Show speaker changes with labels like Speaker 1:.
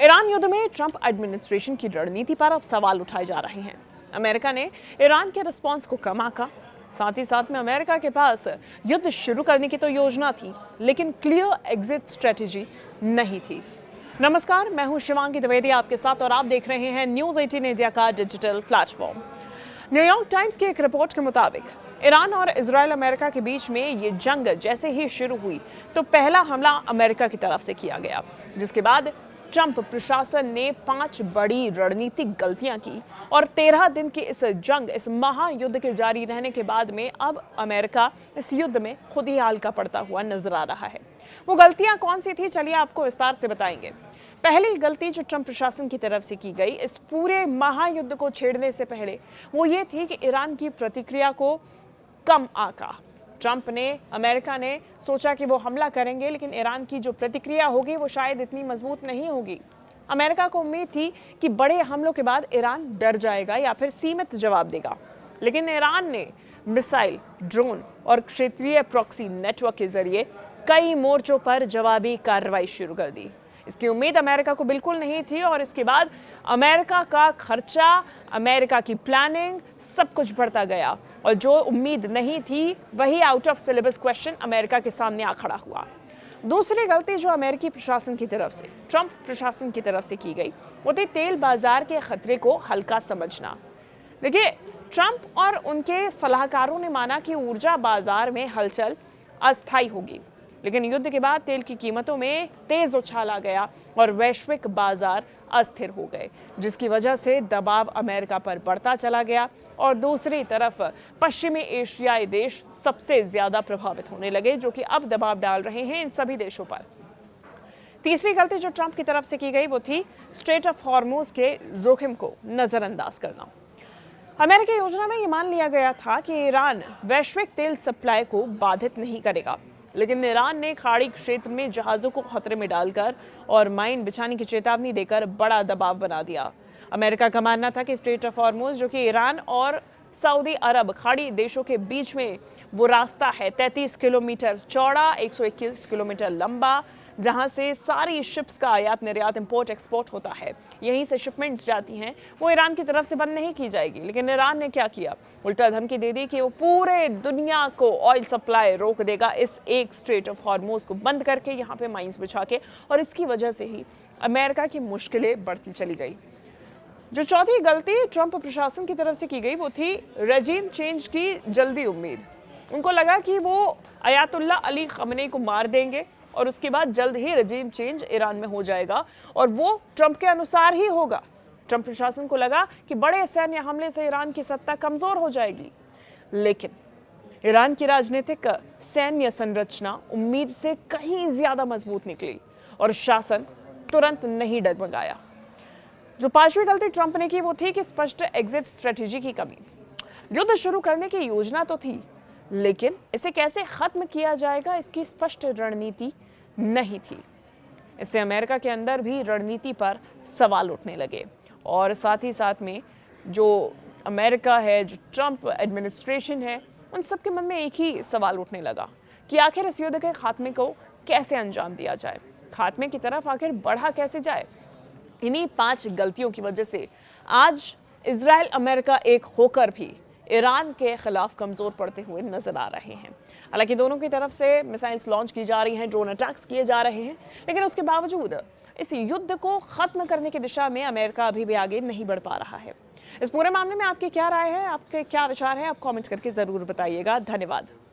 Speaker 1: Iran युद्ध में Trump administration की रणनीति पर अब सवाल उठाए जा रहे हैं। अमेरिका ने ईरान के रिस्पांस को कम आंका। साथ ही साथ में अमेरिका के पास युद्ध शुरू करने की तो योजना थी, लेकिन क्लियर एग्जिट स्ट्रेटेजी नहीं थी। नमस्कार, मैं हूं शिवांगी द्विवेदी आपके साथ और आप देख रहे हैं न्यूज 18 इंडिया का डिजिटल प्लेटफॉर्म। न्यूयॉर्क टाइम्स की एक रिपोर्ट के मुताबिक ईरान और इजराइल अमेरिका के बीच में ये जंग जैसे ही शुरू हुई तो पहला हमला अमेरिका की तरफ से किया गया, जिसके बाद ट्रंप प्रशासन ने 5 बड़ी रणनीतिक गलतियां की और 13 दिन की इस महायुद्ध के जारी रहने के बाद में अब अमेरिका इस युद्ध में खुद ही हल्का पड़ता हुआ नजर आ रहा है। वो गलतियां कौन सी थी, चलिए आपको विस्तार से बताएंगे। पहली गलती जो ट्रंप प्रशासन की तरफ से की गई इस पूरे महायुद्ध को छेड़ने से पहले, वो ये थी कि ईरान की प्रतिक्रिया को कम आंका। ट्रंप ने, अमेरिका ने सोचा कि वो हमला करेंगे, लेकिन ईरान की जो प्रतिक्रिया होगी वो शायद इतनी मजबूत नहीं होगी। अमेरिका को उम्मीद थी कि बड़े हमलों के बाद ईरान डर जाएगा या फिर सीमित जवाब देगा, लेकिन ईरान ने मिसाइल, ड्रोन और क्षेत्रीय प्रॉक्सी नेटवर्क के जरिए कई मोर्चों पर जवाबी कार्रवाई शुरू कर दी। इसकी उम्मीद अमेरिका को बिल्कुल नहीं थी और इसके बाद अमेरिका का खर्चा, अमेरिका की प्लानिंग, सब कुछ बढ़ता गया और जो उम्मीद नहीं थी वही out of syllabus question America के सामने आ खड़ा हुआ। दूसरी गलती जो अमेरिकी प्रशासन की तरफ से, ट्रंप प्रशासन की तरफ से की गई, वो थी तेल बाजार के खतरे को हल्का समझना। देखिए, ट्रंप और उनके सलाहकारों ने माना कि ऊर्जा बाजार में हलचल अस्थायी होगी, लेकिन युद्ध के बाद तेल की कीमतों में तेज उछाल आ गया और वैश्विक बाजार अस्थिर हो गए, जिसकी वजह से दबाव अमेरिका पर बढ़ता चला गया और दूसरी तरफ पश्चिमी एशियाई देश सबसे ज्यादा प्रभावित होने लगे, जो कि अब दबाव डाल रहे हैं इन सभी देशों पर। तीसरी गलती जो ट्रंप की तरफ से की गई वो थी स्ट्रेट ऑफ हॉर्मुज के जोखिम को नजरअंदाज करना। अमेरिकी योजना में ये मान लिया गया था कि ईरान वैश्विक तेल सप्लाई को बाधित नहीं करेगा, लेकिन ईरान ने खाड़ी क्षेत्र में जहाजों को खतरे में डालकर और माइन बिछाने की चेतावनी देकर बड़ा दबाव बना दिया। अमेरिका का मानना था कि स्ट्रेट ऑफ हॉर्मुज, जो कि ईरान और सऊदी अरब खाड़ी देशों के बीच में वो रास्ता है, 33 किलोमीटर चौड़ा, 121 किलोमीटर लंबा, जहां से सारी शिप्स का आयात निर्यात, इंपोर्ट एक्सपोर्ट होता है, यहीं से शिपमेंट्स जाती हैं, वो ईरान की तरफ से बंद नहीं की जाएगी। लेकिन ईरान ने क्या किया, उल्टा धमकी दे दी कि वो पूरे दुनिया को ऑयल सप्लाई रोक देगा इस एक स्ट्रेट ऑफ हॉर्मुज को बंद करके, यहाँ पे माइंस बिछा के, और इसकी वजह से ही अमेरिका की मुश्किलें बढ़ती चली गई। जो चौथी गलती ट्रंप प्रशासन की तरफ से की गई वो थी रेजिम चेंज की जल्दी उम्मीद। उनको लगा कि वो अयातुल्ला अली खमेनी को मार देंगे और उसके बाद जल्द ही रेजिम चेंज ईरान में हो जाएगा और वो ट्रंप के अनुसार ही होगा। ट्रंप प्रशासन को लगा कि बड़े सैन्य हमले से ईरान की सत्ता कमजोर हो जाएगी, लेकिन ईरान की राजनीतिक सैन्य संरचना उम्मीद से कहीं ज्यादा मजबूत निकली और शासन तुरंत नहीं डगमगाया। जो पांचवी गलती ट्रंप ने की वो थी कि स्पष्ट एग्जिट स्ट्रेटेजी की कमी। युद्ध शुरू करने की योजना तो थी, लेकिन इसे कैसे खत्म किया जाएगा इसकी स्पष्ट रणनीति नहीं थी। इससे अमेरिका के अंदर भी रणनीति पर सवाल उठने लगे और साथ ही साथ में जो अमेरिका है, जो ट्रंप एडमिनिस्ट्रेशन है, उन सबके मन में एक ही सवाल उठने लगा कि आखिर इस युद्ध के खात्मे को कैसे अंजाम दिया जाए, खात्मे की तरफ आखिर बढ़ा कैसे जाए। इन्हीं 5 गलतियों की वजह से आज इजराइल अमेरिका एक होकर भी ईरान के खिलाफ कमजोर पड़ते हुए नजर आ रहे हैं। हालांकि दोनों की तरफ से मिसाइल्स लॉन्च की जा रही हैं, ड्रोन अटैक्स किए जा रहे हैं, लेकिन उसके बावजूद इस युद्ध को खत्म करने की दिशा में अमेरिका अभी भी आगे नहीं बढ़ पा रहा है। इस पूरे मामले में आपकी क्या राय है, आपके क्या विचार है, आप कमेंट करके जरूर बताइएगा। धन्यवाद।